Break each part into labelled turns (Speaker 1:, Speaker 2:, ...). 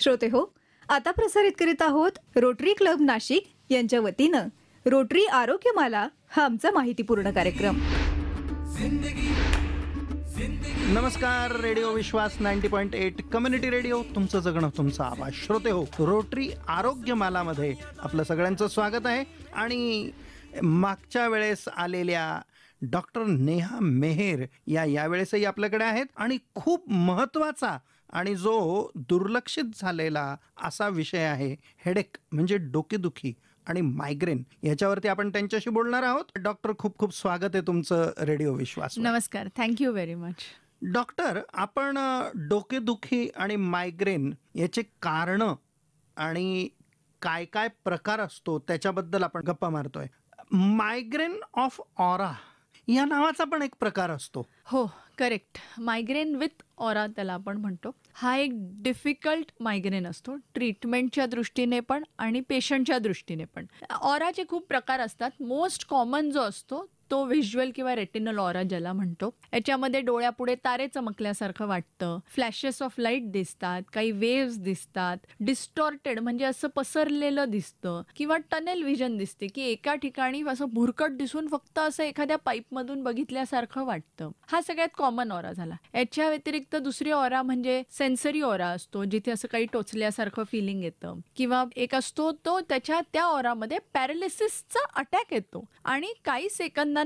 Speaker 1: श्रोते हो, आता प्रसारित करीत आहोत रोटरी क्लब नाशिक यांच्या वतीनं रोटरी आरोग्यमाला हा आमचा माहितीपूर्ण कार्यक्रम.
Speaker 2: नमस्कार. रेडिओ विश्वास 90.8 कम्युनिटी रेडिओ, तुमचं जगणं तुमचा आवाज. श्रोते हो, रोटरी आरोग्यमालामध्ये आपलं सगळ्यांचं स्वागत आहे. आणि मागच्या वेळेस आलेल्या डॉक्टर नेहा मेहेर यावेळेसही आपल्याकडे आहेत. आणि खूप महत्त्वाचा आणि जो दुर्लक्षित झालेला असा विषय आहे हेडेक, म्हणजे डोकेदुखी आणि मायग्रेन. याच्यावरती आपण त्यांच्याशी बोलणार आहोत. डॉक्टर, खूप खूप स्वागत आहे तुमचं रेडिओ विश्वास.
Speaker 3: नमस्कार, थँक्यू व्हेरी मच.
Speaker 2: डॉक्टर, आपण डोकेदुखी आणि मायग्रेन याचे कारणं आणि काय काय प्रकार असतो त्याच्याबद्दल आपण गप्पा मारतोय. मायग्रेन ऑफ ऑरा या नावाचा पण एक प्रकार असतो.
Speaker 3: हो, करेक्ट. मायग्रेन विथ ऑरा त्याला आपण म्हणतो. हा एक डिफिकल्ट मायग्रेन असतो, ट्रीटमेंटच्या दृष्टीने पण आणि पेशंटच्या दृष्टीने पण. ऑराचे खूप प्रकार असतात. मोस्ट कॉमन जो असतो तो व्हिज्युअल किंवा रेटिनल ऑरा ज्याला म्हणतो. याच्यामध्ये डोळ्यापुढे तारे चमकल्यासारखं वाटतं, फ्लॅशेस ऑफ लाईट दिसतात, काही वेव्स दिसतात, डिस्टॉर्टेड म्हणजे असं पसरलेलं दिसतं, किंवा टनेल व्हिजन दिसते की एका ठिकाणी असं भुरकट दिसून फक्त असं एखाद्या पाईपमधून बघितल्यासारखं वाटतं. हा सगळ्यात कॉमन ऑरा झाला. याच्या व्यतिरिक्त दुसरी ऑरा म्हणजे सेन्सरी ऑरा असतो, जिथे असं काही टोचल्यासारखं फिलिंग येतं. किंवा एक असतो तो त्या ऑरामध्ये पॅरालिसिसचा अटॅक येतो आणि काही सेकंदानंतर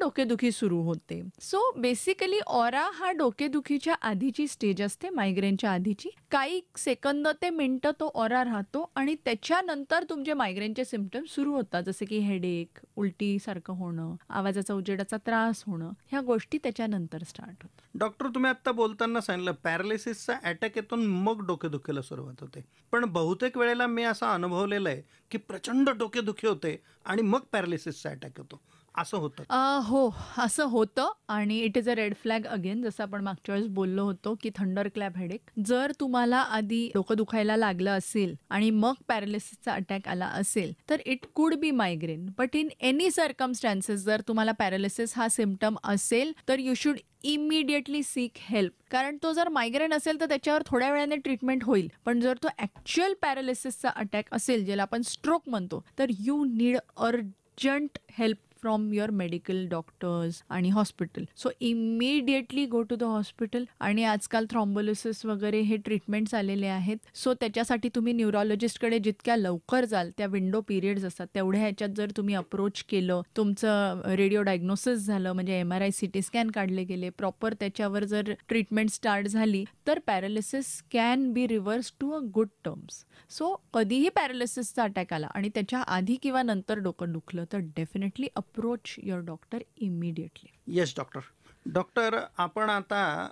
Speaker 3: डोकेदुखी सुरू होते. सो बेसिकली ऑरा हा डोकेदुखीच्या आधीची स्टेज असते, मायग्रेनच्या आधीची. काही सेकंद ते मिनिटं तो ऑरा राहतो आणि त्याच्यानंतर तुमचे मायग्रेनचे सिम्पटम्स सुरू होतात, जसे की हेडेक, उलटी सारखं होणं, आवाजाचा उजेडाचा त्रास होणं, ह्या गोष्टी त्याच्यानंतर स्टार्ट होतात.
Speaker 2: डॉक्टर, तुम्ही आता बोलताना सांगितलं पॅरालिसिसचा अटॅक येतो मग डोकेदुखीला सुरुवात होते. पण बहुतेक वेळेला मी असं अनुभवलेलं आहे की प्रचंड डोकेदुखी होते आणि मग पॅरालिसिसचा अटॅक येतो. असं होतं?
Speaker 3: हो, असं होतं. आणि it is a red flag again, जसं आपण मागच्या वेळेस बोललो होतो की थंडर क्लॅप हेडेक. जर तुम्हाला आधी डोकं दुखायला लागलं असेल आणि मग पॅरालिसिसचा अटॅक आला असेल तर it could be migraine. But in any circumstances जर तुम्हाला पॅरालिसिस हा सिम्पटम असेल तर you should immediately seek help. कारण तो जर मायग्रेन असेल तर त्याच्यावर थोड्या वेळाने ट्रीटमेंट होईल, पण जर तो ॲक्च्युअल पॅरालिसिसचा अटॅक असेल, ज्याला आपण स्ट्रोक म्हणतो, तर you need urgent help from your medical doctors आणि hospital. So immediately go to the hospital. आणि आजकाल थ्रॉम्बोलिसिस वगैरे हे ट्रीटमेंट्स आलेले आहेत. सो त्याच्यासाठी तुम्ही न्यूरोलॉजिस्टकडे जितक्या लवकर जाल, त्या विंडो पिरियड्स असतात तेवढ्या ह्याच्यात जर तुम्ही अप्रोच केलं, तुमचं रेडिओ डायग्नोसिस झालं, म्हणजे MRI CT स्कॅन काढले गेले, प्रॉपर त्याच्यावर जर ट्रीटमेंट स्टार्ट झाली तर paralysis can be reverse to a good terms. So कधीही पॅरालिसिसचा अटॅक आला आणि त्याच्या आधी किंवा नंतर डोकं दुखलं तर definitely approach your doctor immediately.
Speaker 2: Yes doctor. Doctor, आपण आता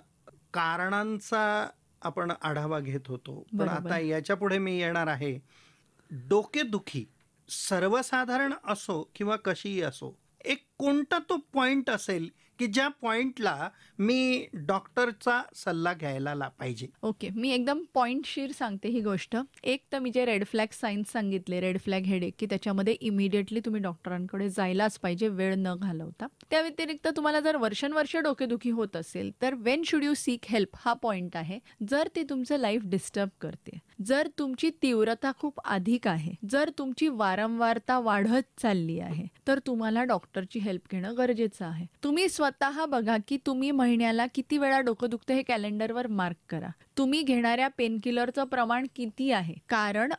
Speaker 2: कारणांचा आपण आढावा घेत होतो, पण आता याच्या पुढे मी येणार आहे. डोकेदुखी सर्वसाधारण असो किंवा कशीही असो, एक कोणता तो पॉइंट असेल की ज्या पॉइंटला मी डॉक्टरचा सल्ला घ्यायला पाहिजे?
Speaker 3: ओके, मी एकदम पॉइंटशीर सांगते ही गोष्ट. एक तर मी जे रेड फ्लॅग साईन्स सांगितले, रेड फ्लॅग हेडेक, की त्याच्यामध्ये इमिडिएटली तुम्ही डॉक्टरांकडे जायलाच पाहिजे, वेळ न घालवता. त्या व्यतिरिक्त तुम्हाला जर वर्षानुवर्ष डोकेदुखी होत असेल तर Wien should you sick help हा पॉइंट आहे. जर ती तुमचं लाईफ डिस्टर्ब करते, जर तुमची तीव्रता खूप अधिक आहे, जर तुमची वारंवारता वाढत चालली आहे, तर तुम्हाला डॉक्टरची हेल्प घेणं गरजेचं आहे. तुम्ही स्वतः बघा की तुम्ही महिन्याला किती वेळा डोकं दुखतं हे कॅलेंडरवर मार्क करा. तुम्ही घेणाऱ्या पेनकिलरचं प्रमाण किती आहे, कारण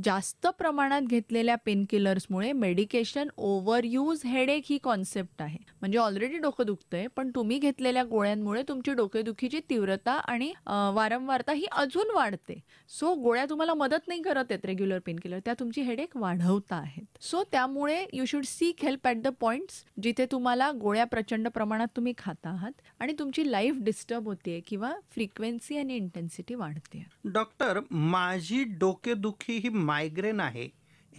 Speaker 3: जास्त प्रमाणात घेतलेल्या पेनकिलर्समुळे मेडिकेशन ओव्हरयूज हेडेक ही कॉन्सेप्ट आहे. म्हणजे ऑलरेडी डोकं दुखतंय, पण तुम्ही घेतलेल्या गोळ्यांमुळे तुमची डोकेदुखीची तीव्रता आणि वारंवारता ही अजून वाढते. सो गोळ्या तुम्हाला मदत नाही करत आहेत, रेग्युलर पेनकिलर, त्या तुमची हेडेक वाढवता आहेत. सो त्यामुळे you should sick help at the points जिथे तुम्हाला गोळ्या प्रचंड प्रमाणात तुम्ही खाता आहात आणि तुमची लाईफ डिस्टर्ब होते किंवा फ्रिक्वेन्सी आणि इंटेन्सिटी वाढते.
Speaker 2: डॉक्टर, माझी डोकेदुखी ही मायग्रेन आहे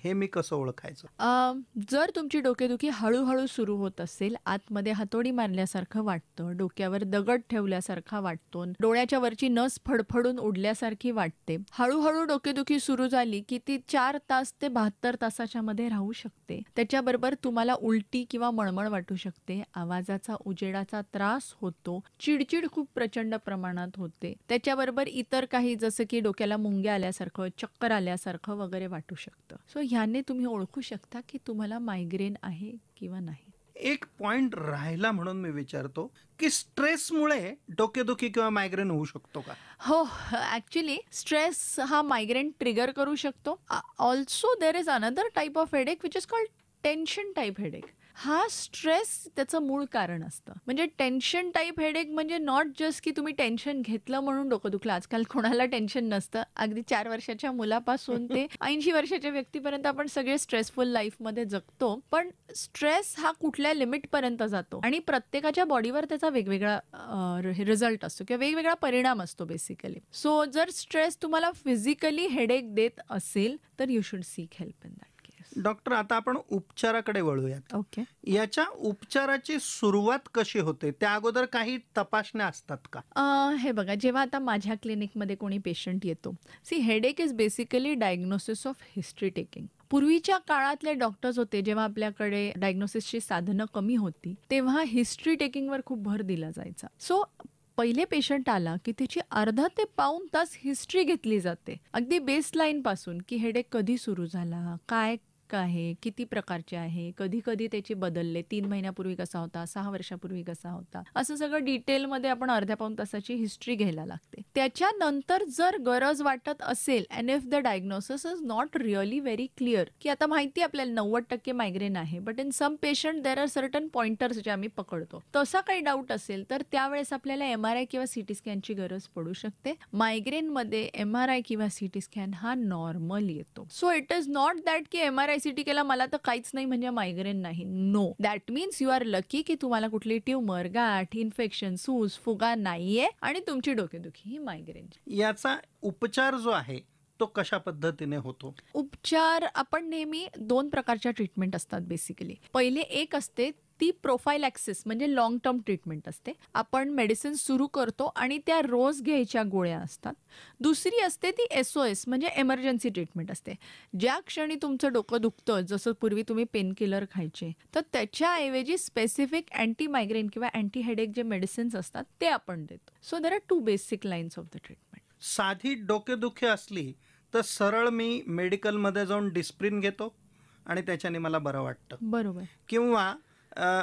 Speaker 2: हे मी कसं ओळखायचं?
Speaker 3: जर तुमची डोकेदुखी हळूहळू सुरू होत असेल, आतमध्ये हातोडी मारल्यासारखं वाटतं, डोक्यावर दगड ठेवल्यासारखा वाटतो, डोळ्याच्या वरची नस फडफडून उडल्यासारखी वाटते, हळूहळू डोकेदुखी सुरू झाली की ती 4 तास ते 72 तासाच्या मध्ये राहू शकते. त्याच्याबरोबर तुम्हाला उलटी किंवा मळमळ वाटू शकते, आवाजाचा उजेडाचा त्रास होतो, चिडचिड खूप प्रचंड प्रमाणात होते, त्याच्याबरोबर इतर काही जसं की डोक्याला मुंग्या आल्यासारखं, चक्कर आल्यासारखं वगैरे वाटू शकतं. सो ह्याने तुम्ही ओळखू शकता की तुम्हाला मायग्रेन आहे किंवा नाही.
Speaker 2: एक पॉइंट राहिला म्हणून मी विचारतो की स्ट्रेसमुळे डोकेदुखी किंवा मायग्रेन होऊ शकतो का?
Speaker 3: हो, ऍक्च्युली स्ट्रेस हा मायग्रेन ट्रिगर करू शकतो. Also there is another type of headache which is called tension type headache. हा स्ट्रेस त्याचं मूळ कारण असतं. म्हणजे टेन्शन टाईप हेडेक म्हणजे नॉट जस्ट की तुम्ही टेन्शन घेतलं म्हणून डोकं दुखलं. आजकाल कोणाला टेन्शन नसतं. अगदी 4 वर्षाच्या मुलापासून ते 80 वर्षाच्या व्यक्तीपर्यंत आपण सगळे स्ट्रेसफुल लाईफमध्ये जगतो. पण स्ट्रेस हा कुठल्या लिमिटपर्यंत जातो आणि प्रत्येकाच्या बॉडीवर त्याचा वेगवेगळा रिझल्ट असतो किंवा वेगवेगळा परिणाम असतो बेसिकली. सो जर स्ट्रेस तुम्हाला फिजिकली हेडेक देत असेल तर you should sick help in that.
Speaker 2: Doctor, आता आपण उपचाराकडे वळूयात.
Speaker 3: ओके.
Speaker 2: याच्या उपचाराची सुरुवात कशी होते? त्या अगोदर काही तपासण्या असतात का?
Speaker 3: हे बघा, जेव्हा आता माझ्या क्लिनिकमध्ये कोणी पेशंट येतो, see headache is basically diagnosis of history taking. पूर्वीच्या काळातले डॉक्टर्स होते, जेव्हा आपल्याकडे डायग्नोसिसची साधनं कमी होती, तेव्हा हिस्ट्री टेकिंगवर खूप भर दिला जायचा. सो पहिले पेशंट आला की त्याची अर्धा ते पाऊण तास हिस्ट्री घेतली जाते, अगदी बेसलाईन पासून की हेडेक कधी सुरू झाला, काय आहे, किती प्रकारचे आहे, कधी कधी त्याचे बदलले, 3 महिन्यापूर्वी कसा होता, 6 वर्षापूर्वी कसा होता, असं सगळं डिटेलमध्ये आपण अर्ध्या पाऊण तासाची हिस्ट्री घ्यायला लागते. त्याच्यानंतर जर गरज वाटत असेल and if the diagnosis is not really very clear, की आता माहिती आपल्याला 90% मायग्रेन आहे, but in some patient there are certain pointers जे आम्ही पकडतो, तसा काही डाऊट असेल तर त्यावेळेस आपल्याला MRI किंवा CT स्कॅनची गरज पडू शकते. मायग्रेनमध्ये MRI किंवा CT स्कॅन हा नॉर्मल येतो. So it is not that की MRI CT केला मला तर काहीच नाही म्हणजे मायग्रेन नाही. No, that means you are lucky की तुम्हाला कुठली ट्यूमर, गाठ, इन्फेक्शन, सूज, फुगा नाहीये आणि तुमची डोकेदुखी ही मायग्रेन.
Speaker 2: याचा उपचार जो आहे तो कशा पद्धतीने होतो?
Speaker 3: उपचार आपण नेहमी 2 प्रकारच्या ट्रीटमेंट असतात बेसिकली. पहिले एक असते ती प्रोफायलॅक्सिस म्हणजे लॉंग टर्म ट्रीटमेंट असते. आपण मेडिसिन सुरू करतो आणि त्या रोज घ्यायच्या गोळ्या असतात. दुसरी असते ती SOS म्हणजे एमर्जन्सी ट्रीटमेंट असते. ज्या क्षणी तुमचं डोकं दुखतं, जसं पूर्वी तुम्ही पेनकिलर खायचे, तर त्याच्याऐवजी स्पेसिफिक अँटी मायग्रेन किंवा अँटी हेडेक जे मेडिसिन्स असतात ते आपण देतो. So there are 2 basic lines of the treatment.
Speaker 2: साधी डोकेदुखी असली तर सरळ मी मेडिकलमध्ये जाऊन डिस्प्रिन घेतो आणि त्याच्याने मला बरं वाटतं.
Speaker 3: बरोबर.
Speaker 2: किंवा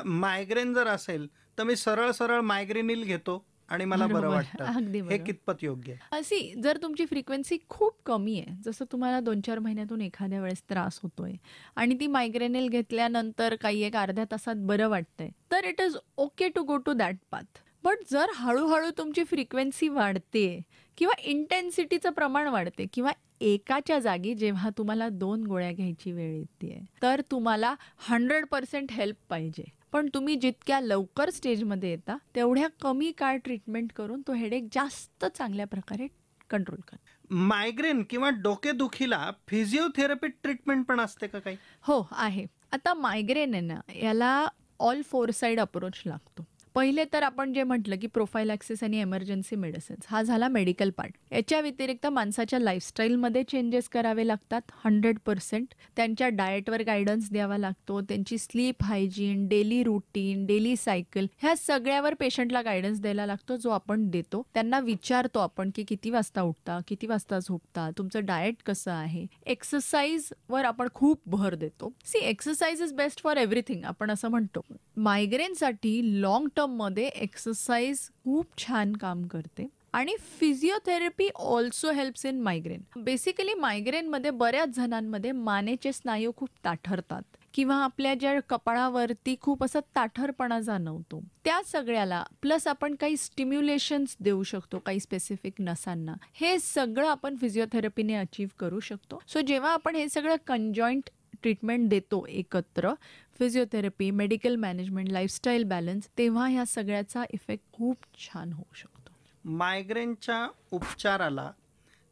Speaker 2: मायग्रेन जर असेल तर मी सरळ सरळ मायग्रेनिल घेतो आणि मला बरं
Speaker 3: बरोबर.
Speaker 2: वाटतं.
Speaker 3: अगदी
Speaker 2: हे
Speaker 3: बरोबर.
Speaker 2: कितपत योग्य आहे?
Speaker 3: अशी जर तुमची फ्रिक्वेन्सी खूप कमी आहे, जसं तुम्हाला 2-4 महिन्यातून एखाद्या वेळेस त्रास होतोय आणि ती मायग्रेनेल घेतल्यानंतर काही एक अर्ध्या तासात बरं वाटतंय, तर it is okay to go to that path. But जर हळूहळू तुमची फ्रिक्वेन्सी वाढते किंवा इंटेन्सिटीचं प्रमाण वाढते किंवा एकाच्या जागी जेव्हा तुम्हाला 2 गोळ्या घ्यायची वेळ येते, तर तुम्हाला 100% हेल्प पाहिजे. पण तुम्ही जितक्या लवकर स्टेजमध्ये येता तेवढ्या कमी काळ ट्रीटमेंट करून तो हेडेक जास्त चांगल्या प्रकारे कंट्रोल करा.
Speaker 2: मायग्रेन किंवा डोकेदुखीला फिजिओथेरपी ट्रीटमेंट पण असते का काही?
Speaker 3: हो, आहे. आता मायग्रेन आहे ना, याला ऑल 4 साइड अप्रोच लागतो. पहिले तर आपण जे म्हटलं की प्रोफायलॅक्सिस आणि एमर्जन्सी मेडिसिन्स हा झाला मेडिकल पार्ट. याच्या व्यतिरिक्त माणसाच्या लाईफस्टाईलमध्ये चेंजेस करावे लागतात 100%. त्यांच्या डाएटवर गायडन्स द्यावा लागतो. त्यांची sleep hygiene, daily routine, daily cycle ह्या सगळ्यावर पेशंटला गायडन्स द्यायला लागतो, जो आपण देतो. त्यांना विचारतो आपण की किती वाजता उठता, किती वाजता झोपता, तुमचं डाएट कसं आहे. एक्सरसाइजवर आपण खूप भर देतो. See, exercise is best for everything आपण असं म्हणतो. मायग्रेनसाठी लॉंग मध्ये एक्सरसाइज खूप छान काम करते आणि physiotherapy also helps in migraine. Basically मायग्रेनमध्ये बऱ्याच जणांमध्ये मानेचे स्नायू खूप ताठरतात किंवा आपल्या ज्या कपाळावरती खूप असा ताठरपणा जाणवतो, त्या सगळ्याला प्लस आपण काही स्टिम्युलेशन्स देऊ शकतो काही स्पेसिफिक नसांना. हे सगळं आपण फिजिओथेरपीने अचीव्ह करू शकतो. सो जेव्हा आपण हे सगळं कंजॉईंट ट्रीटमेंट देतो एकत्र, physiotherapy, medical management, lifestyle balance, तेव्हा ह्या सगळ्याचा इफेक्ट खूप छान होऊ शकतो.
Speaker 2: मायग्रेनच्या उपचाराला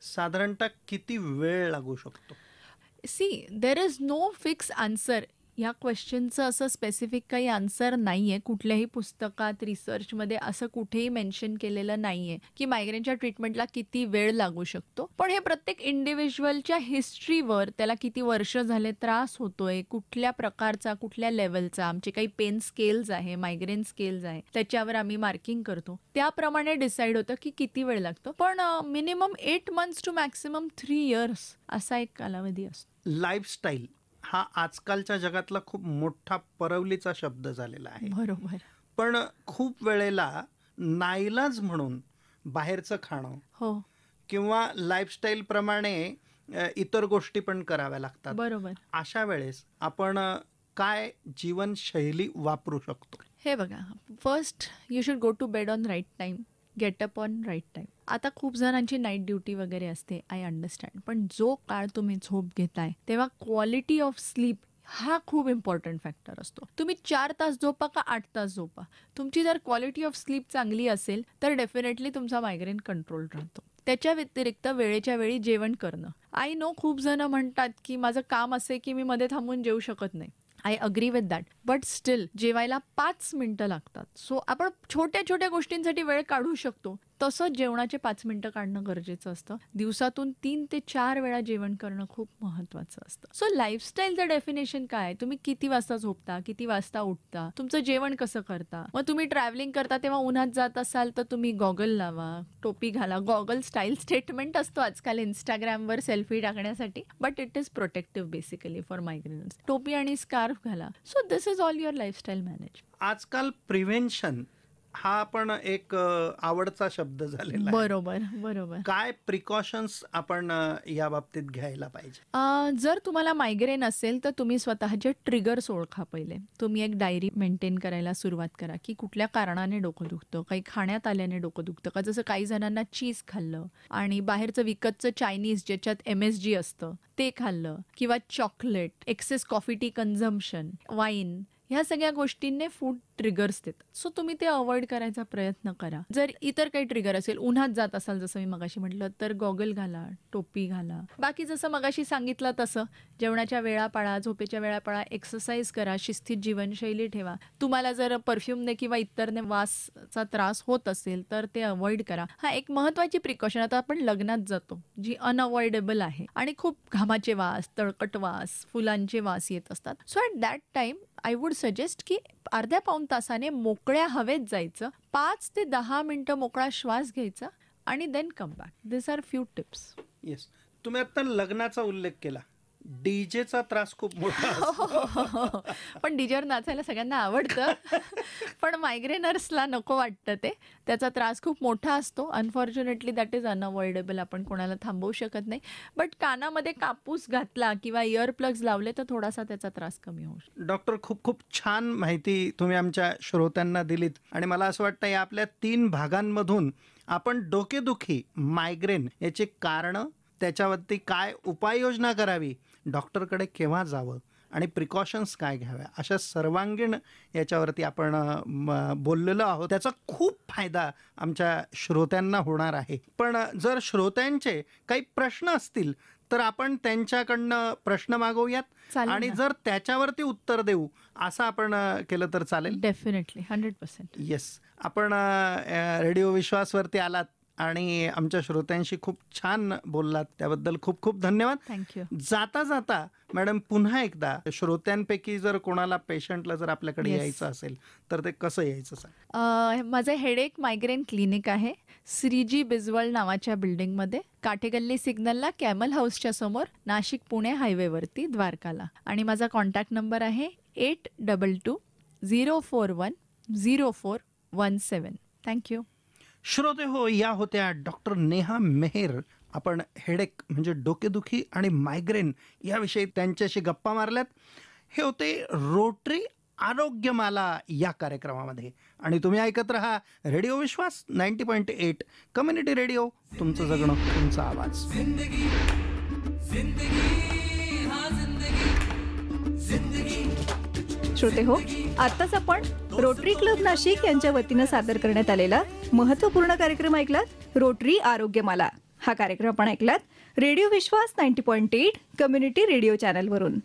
Speaker 2: साधारणतः किती वेळ लागू शकतो?
Speaker 3: See there is no fix answer. या क्वेश्चनचं असं स्पेसिफिक काही आन्सर नाही आहे. कुठल्याही पुस्तकात रिसर्चमध्ये असं कुठेही मेन्शन केलेलं नाही आहे की मायग्रेनच्या ट्रीटमेंटला किती वेळ लागू शकतो. पण हे प्रत्येक इंडिव्हिज्युअलच्या हिस्ट्रीवर, त्याला किती वर्ष झाले त्रास होतोय, कुठल्या प्रकारचा, कुठल्या लेवलचा, आमचे काही पेन स्केल्स आहे, मायग्रेन स्केल्स आहे, त्याच्यावर आम्ही मार्किंग करतो. त्याप्रमाणे डिसाईड होतं की किती वेळ लागतो. पण minimum 8 months to maximum 3 years असा एक कालावधी असतो.
Speaker 2: लाईफस्टाईल हा आजकालच्या जगातला खूप मोठा परवलीचा शब्द झालेला आहे.
Speaker 3: बरोबर.
Speaker 2: पण खूप वेळेला नाईलाज म्हणून बाहेरचं खाणं
Speaker 3: हो
Speaker 2: किंवा लाईफस्टाईल प्रमाणे इतर गोष्टी पण कराव्या लागतात.
Speaker 3: बरोबर.
Speaker 2: अशा वेळेस आपण काय जीवनशैली वापरू शकतो?
Speaker 3: हे बघा, first you should go to bed on right time, get up on right time. आता खूप जणांची नाईट ड्युटी वगैरे असते, आय अंडरस्टँड. पण जो काळ तुम्ही झोप घेताय तेव्हा क्वालिटी ऑफ स्लीप हा खूप इम्पॉर्टंट फॅक्टर असतो. तुम्ही 4 तास झोपा का 8 तास झोपा, तुमची जर क्वालिटी ऑफ स्लीप चांगली असेल तर डेफिनेटली तुमचा मायग्रेन कंट्रोल राहतो. त्याच्या व्यतिरिक्त वेळेच्या वेळी जेवण करणं. आय नो खूप जण म्हणतात की माझं काम असे की मी मध्ये थांबून जेवू शकत नाही. I agree with that. But still जेवायला 5 मिनिटं लागतात. सो आपण छोट्या छोट्या गोष्टींसाठी वेळ काढू शकतो. तसंच जेवणाचे 5 मिनिटं काढणं गरजेचं असतं. दिवसातून 3 ते 4 वेळा जेवण करणं खूप महत्वाचं असतं. सो लाईफस्टाईलचं डेफिनेशन काय? तुम्ही किती वाजता झोपता, किती वाजता उठता, तुमचं जेवण कसं करता. मग तुम्ही ट्रॅव्हलिंग करता तेव्हा उन्हात जात असाल तर तुम्ही गॉगल लावा, टोपी घाला. गॉगल स्टाईल स्टेटमेंट असतो आजकाल इंस्टाग्रामवर सेल्फी टाकण्यासाठी, but it is protective basically for migraines. टोपी आणि स्कार्फ घाला. So this is all your lifestyle manage.
Speaker 2: आजकाल प्रिव्हेन्शन हा पण एक आवडता शब्द झालेला आहे.
Speaker 3: बरोबर बरोबर.
Speaker 2: काय प्रिकॉशन्स आपण या बाबतीत घ्यायला पाहिजे?
Speaker 3: जर तुम्हाला मायग्रेन असेल तर तुम्ही स्वतःचे ट्रिगर्स ओळखा. पहिले तुम्ही एक डायरी मेंटेन करायला सुरुवात करा की कुठल्या कारणाने डोकं दुखतं, काही खाण्यात आल्याने डोकं दुखतं का. जसं काही जणांना चीज खाल्लं आणि बाहेरचं विकतचं चायनीज ज्याच्यात MSG असतं ते खाल्लं, किंवा chocolate, excess coffee tea consumption, wine, ह्या सगळ्या गोष्टींनी फूड ट्रिगर्स देतात. सो तुम्ही ते अवॉइड करायचा प्रयत्न करा. जर इतर काही ट्रिगर असेल, उन्हात जात असाल जसं मी मगाशी म्हटलं, तर गॉगल घाला, टोपी घाला. बाकी जसं मगाशी सांगितलं तसं जेवणाच्या वेळा पाळा, झोपेच्या वेळा पाळा, एक्सरसाइज करा, शिस्तीत जीवनशैली ठेवा. तुम्हाला जर परफ्यूमने किंवा इतरने वासचा त्रास होत असेल तर ते अवॉइड करा. हा एक महत्वाची प्रिकॉशन. आता आपण लग्नात जातो जी अनअवॉइडेबल आहे आणि खूप घामाचे वास, तळकट वास, फुलांचे वास येत असतात. So at that time I would suggest की अर्ध्या पाऊण तासाने मोकळ्या हवेत जायचं, 5 ते 10 मिनिटं मोकळा श्वास घ्यायचा आणि देन कम बॅक. दिस आर फ्यू टिप्स.
Speaker 2: येस, तुम्ही आता लग्नाचा उल्लेख केला. डीजेचा त्रास खूप मोठा असतो.
Speaker 3: पण डीजेवर नाचायला सगळ्यांना आवडतं, पण मायग्रेनर्सला नको वाटतं ते. त्याचा त्रास खूप मोठा असतो. Unfortunately that is unavoidable. आपण कोणाला थांबवू शकत नाही. बट कानामध्ये कापूस घातला किंवा इयर प्लग्स लावले तर थोडासा त्याचा त्रास कमी होऊ शकतो.
Speaker 2: डॉक्टर, खूप खूप छान माहिती तुम्ही आमच्या श्रोत्यांना दिलीत. आणि मला असं वाटतं या आपल्या 3 भागांमधून आपण डोकेदुखी, मायग्रेन याची कारणं, त्याच्यावरती काय उपाययोजना करावी, डॉक्टरकडे केव्हा जावं आणि प्रिकॉशन्स काय घ्याव्या, अशा सर्वांगीण याच्यावरती आपण बोललेलो आहोत. त्याचा खूप फायदा आमच्या श्रोत्यांना होणार आहे. पण जर श्रोत्यांचे काही प्रश्न असतील तर आपण त्यांच्याकडनं प्रश्न मागवूयात आणि जर त्याच्यावरती उत्तर देऊ असं आपण केलं तर चालेल?
Speaker 3: डेफिनेटली, 100%.
Speaker 2: येस, आपण रेडिओ विश्वासवरती आलात आणि आमच्या श्रोत्यांशी खूप छान बोललात, त्याबद्दल खूप खूप धन्यवाद.
Speaker 3: थँक्यू.
Speaker 2: जाता जाता मॅडम पुन्हा एकदा श्रोत्यांपैकी जर कोणाला पेशंटला जर आपल्याकडे यायचं असेल तर ते कसं यायचं सांग?
Speaker 3: माझं हेडेक मायग्रेन क्लिनिक आहे श्रीजी बिजवळ नावाच्या बिल्डिंगमध्ये, काठेगल्ली सिग्नलला, कॅमल हाऊसच्या समोर, नाशिक पुणे हायवेवरती, द्वारकाला. आणि माझा कॉन्टॅक्ट नंबर आहे 8222-041-0417. थँक्यू.
Speaker 2: श्रोते हो, या होत्या डॉक्टर नेहा मेहर. आपण हेडेक म्हणजे डोकेदुखी आणि मायग्रेन याविषयी त्यांच्याशी गप्पा मारल्यात. हे होते रोटरी आरोग्यमाला या कार्यक्रमामध्ये. आणि तुम्ही ऐकत रहा रेडिओ विश्वास 90.8 कम्युनिटी रेडिओ. तुमचं जगणं, तुमचा आवाज.
Speaker 1: श्रोते हो, आत्ताच आपण रोटरी क्लब नाशिक यांच्या वतीनं सादर करण्यात आलेला महत्त्वपूर्ण कार्यक्रम ऐकलात, रोटरी आरोग्यमाला. हा कार्यक्रम आपण ऐकलात रेडिओ विश्वास 90.8 कम्युनिटी रेडिओ चॅनलवरून.